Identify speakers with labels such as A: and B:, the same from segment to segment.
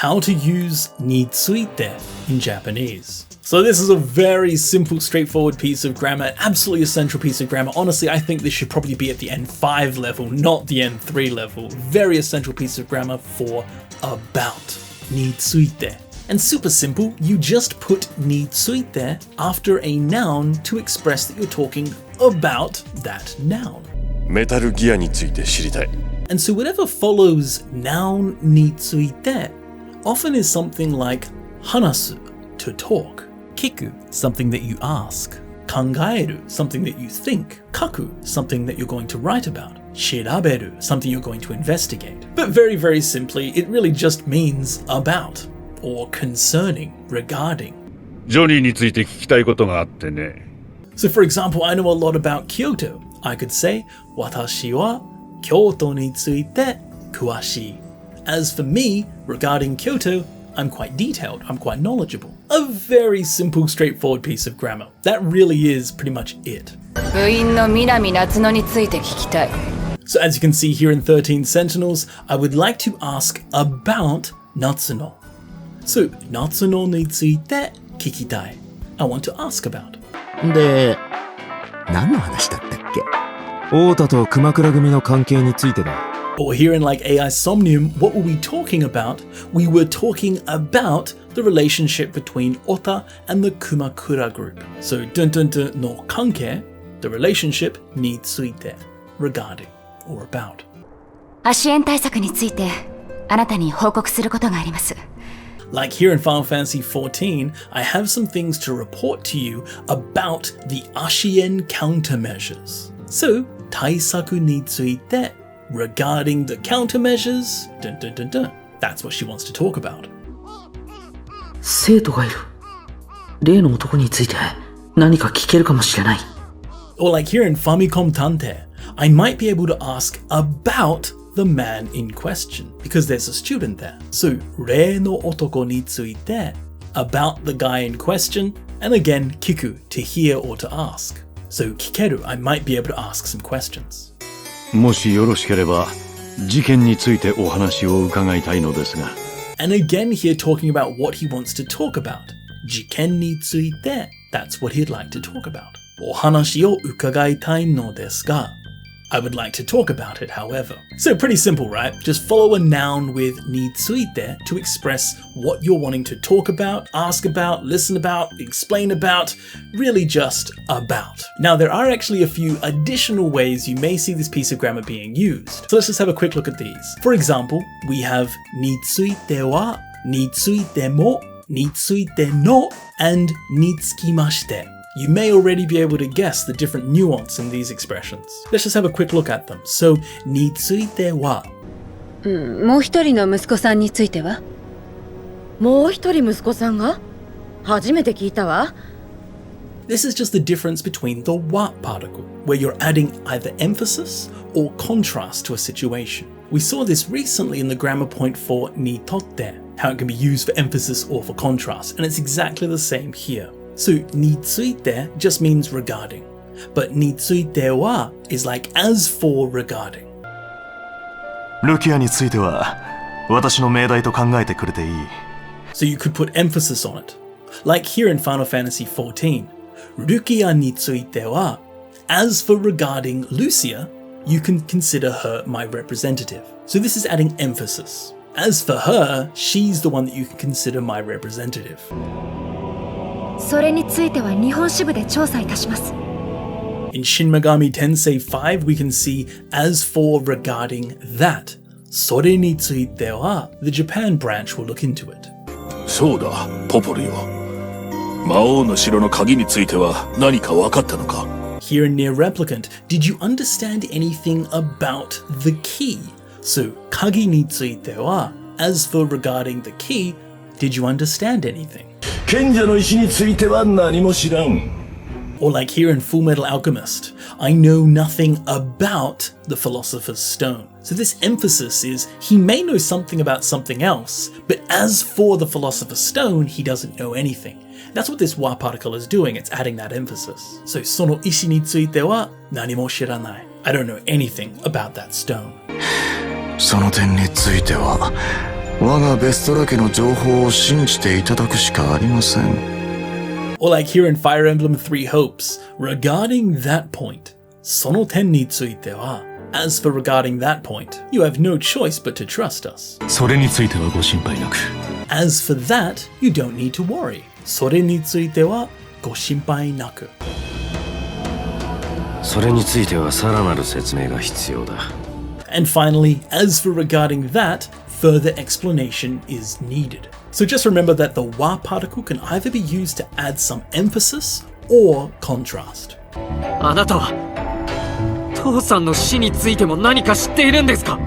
A: how to use について in Japanese. So this is a very simple, straightforward piece of grammar, absolutely essential piece of grammar. Honestly, I think this should probably be at the N5 level, not the N3 level. Very essential piece of grammar for about. について. And super simple, you just put について after a noun to express that you're talking about that noun.
B: メタルギアについて知りたい.
A: And so whatever follows noun について often is something like 話す to talk, 聞く something that you ask, 考える something that you think, 書く something that you're going to write about, 調べる something you're going to investigate. But very, very simply, it really just means about or concerning, regarding.
C: ジョニーについて聞きたいことがあってね.
A: So for example, I know a lot about Kyoto. I could say 私は京都について詳しい. As for me, regarding Kyoto, I'm quite detailed, I'm quite knowledgeable. A very simple, straightforward piece of grammar. That really is pretty much it.
D: 部員の南夏野について聞きたい.
A: So as you can see here in 13 Sentinels, I would like to ask about Natsuno. So, Natsuno について聞きたい. I want to ask about.
E: で、何の話だったっけ? 太田と熊倉組の関係についてだ。
A: Or here in like AI Somnium, what were we talking about? We were talking about the relationship between Ota and the Kumakura group. So, dun dun dun no kanke, the relationship について regarding or about.
D: 足炎対策についてあなたに報告することがあります。
A: Like here in Final Fantasy XIV, I have some things to report to you about the Ashien countermeasures. So, 対策について regarding the countermeasures, dun dun dun dun. That's what she wants to talk about.
F: 生徒がいる。例の男について何か聞けるかもしれない。
A: Or like here in Famicom Tante, I might be able to ask about the man in question because there's a student there. So, 例の男について about the guy in question, and again, kiku, to hear or to ask. So, 聞ける, I might be able to ask some questions.
C: もしよろしければ、事件についてお話を伺いたいのですが。
A: And again here talking about what he wants to talk about. 事件について that's what he'd like to talk about. お話を伺いたいのですが I would like to talk about it, however. So pretty simple, right? Just follow a noun with について to express what you're wanting to talk about, ask about, listen about, explain about, really just about. Now, there are actually a few additional ways you may see this piece of grammar being used. So let's just have a quick look at these. For example, we have については, についても, についての, and につきまして. You may already be able to guess the different nuance in these expressions. Let's just have a quick look at them. So, については。
G: もう一人の息子さんについては？もう一人息子さんが？初めて聞いたわ。
A: This is just the difference between the wa particle, where you're adding either emphasis or contrast to a situation. We saw this recently in the grammar point for にとって, how it can be used for emphasis or for contrast, and it's exactly the same here. So, について just means regarding, but については is like as for regarding.
H: ルキアについては私の命題と考えてくれていい。
A: So you could put emphasis on it. Like here in Final Fantasy XIV, ルキアについては as for regarding Lucia, you can consider her my representative. So this is adding emphasis. As for her, she's the one that you can consider my representative.
D: それについては日本支部で調査いたします。
A: In Shin Megami Tensei 5, we can see as for regarding that. それについては the Japan branch will look into it.
I: そうだ、ポポルよ。魔王の城の鍵については何か分かったのか?
A: Here in Near Replicant, did you understand anything about the key? So, 鍵については as for regarding the key, did you understand anything?
I: 賢者の石については何も知らん。
A: Or like here in Full Metal Alchemist, I know nothing about the Philosopher's Stone. So this emphasis is he may know something about something else, but as for the Philosopher's Stone, he doesn't know anything. That's what this wa particle is doing, it's adding that emphasis. So その石については何も知らない. I don't know anything about that stone.
H: その点については
J: 我がベストラ家の情報を信じていただくしかありません。
A: Or like here in Fire Emblem Three Hopes, regarding that point, その点については As for regarding that point, you have no choice but to trust us.
C: それについてはご心配なく。
A: As for that, you don't need to worry. それについてはご心配なく。
C: それについてはさらなる説明が必要だ。
A: And finally, as for regarding that, further explanation is needed. So just remember that the wa particle can either be used to add some emphasis or contrast.
F: あなたは父さんの死についても何か知っているんですか?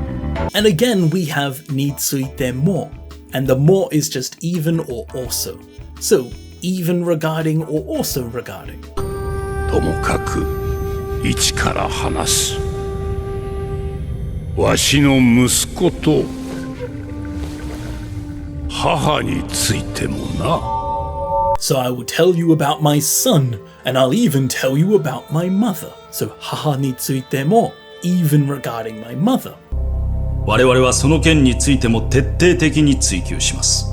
A: And again, we have についても, and the more is just even or also. So, even regarding or also regarding.
I: ともかく一から話す。わしの息子と母についてもな。
A: So I will tell you about my son, and I'll even tell you about my mother. So 母についても even regarding my mother.
K: 我々はその件についても徹底的に追求します。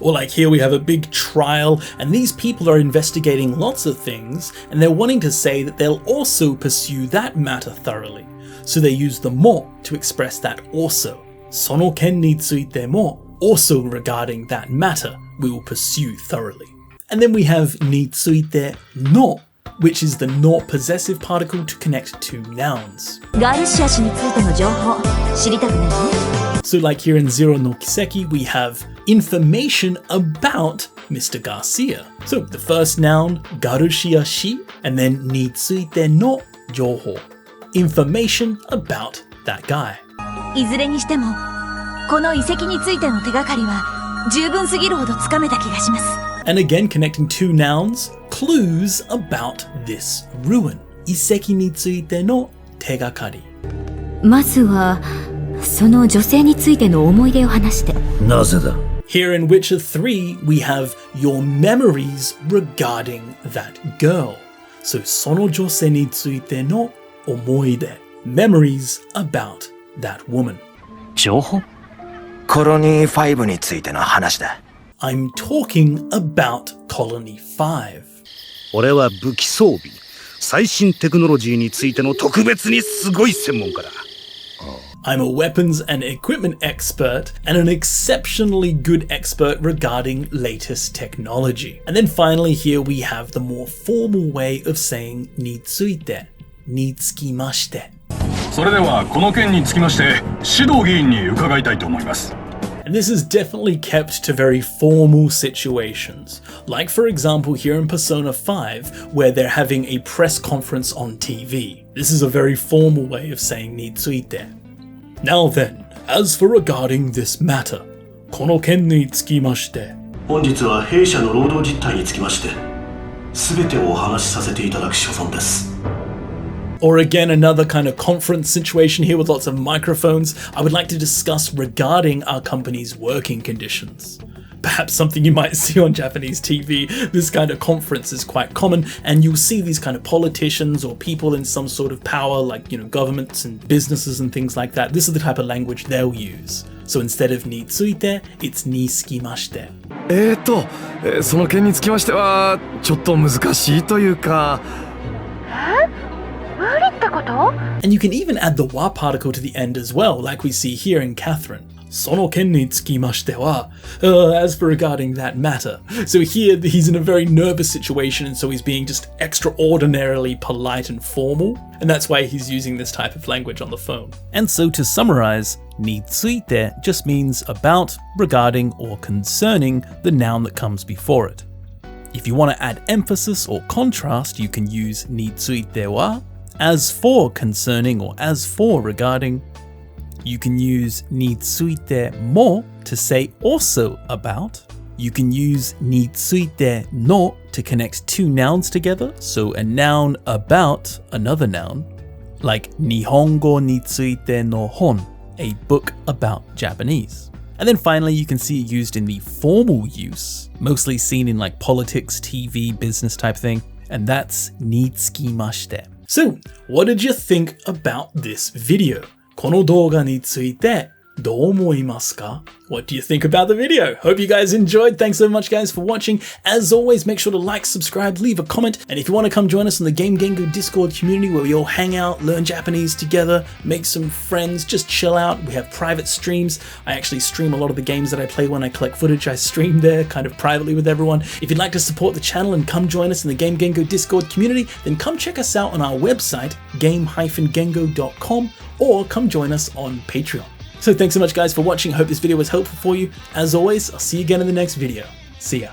A: Or like here we have a big trial, and these people are investigating lots of things, and they're wanting to say that they'll also pursue that matter thoroughly. So they use the mo to express that also. その件についても also regarding that matter we will pursue thoroughly. And then we have についての, which is the not possessive particle to connect two nouns.
D: ガルシア氏についての情報知りたくない？
A: So like here in Zero no Kiseki, we have information about Mr. Garcia. So the first noun, Garushia shi, and then についての情報. Information about that guy.
D: いずれにしてもこの遺跡についての手がかりは十分すぎるほどつかめた気がします。
A: And again, connecting two nouns, clues about this ruin. 遺跡についての手がかり。
D: まずはその女性についての思い出を話して。
C: なぜだ?
A: Here in Witcher 3, we have your memories regarding that girl. So その女性についての思い出。Memories about that woman.
C: 情報?
L: コロニー5についての話だ。
A: I'm talking about Colony 5.
M: 俺は武器装備、最新テクノロジーについての特別にすごい専門家だ。
A: I'm a weapons and equipment expert and an exceptionally good expert regarding latest technology. And then finally here we have the more formal way of saying について、につきまして。
N: それではこの件につきまして指導議員に伺いたいと思います。
A: And this is definitely kept to very formal situations. Like for example here in Persona 5 where they're having a press conference on TV. This is a very formal way of saying について。Now then, as for regarding this matter, この件につきまして。
O: 本日は弊社の労働実態につきまして、すべてをお話しさせていただく所存です。
A: Or again, another kind of conference situation here with lots of microphones. I would like to discuss regarding our company's working conditions. Perhaps something you might see on Japanese TV. This kind of conference is quite common, and you'll see these kind of politicians or people in some sort of power, like, you know, governments and businesses and things like that. This is the type of language they'll use. So instead of について, it's につきまして。
E: その件につきましては、ちょっと難しいというか。
A: And you can even add the wa particle to the end as well, like we see here in Catherine. その件につきましては, as for regarding that matter. So here he's in a very nervous situation, and so he's being just extraordinarily polite and formal, and that's why he's using this type of language on the phone. And so to summarize, について just means about, regarding, or concerning the noun that comes before it. If you want to add emphasis or contrast, you can use については as for concerning or as for regarding. You can use についても to say also about. You can use についての to connect two nouns together, so a noun about another noun, like 日本語についての本, a book about Japanese. And then finally, you can see it used in the formal use, mostly seen in like politics, TV, business type thing, and that's につきまして. So, what did you think about this video? この動画についてどう思いますか? What do you think about the video? Hope you guys enjoyed. Thanks so much, guys, for watching. As always, make sure to like, subscribe, leave a comment. And if you want to come join us in the Game Gengo Discord community where we all hang out, learn Japanese together, make some friends, just chill out. We have private streams. I actually stream a lot of the games that I play when I collect footage. I stream there kind of privately with everyone. If you'd like to support the channel and come join us in the Game Gengo Discord community, then come check us out on our website, game-gengo.com, or come join us on Patreon. So thanks so much, guys, for watching. Hope this video was helpful for you. As always, I'll see you again in the next video. See ya.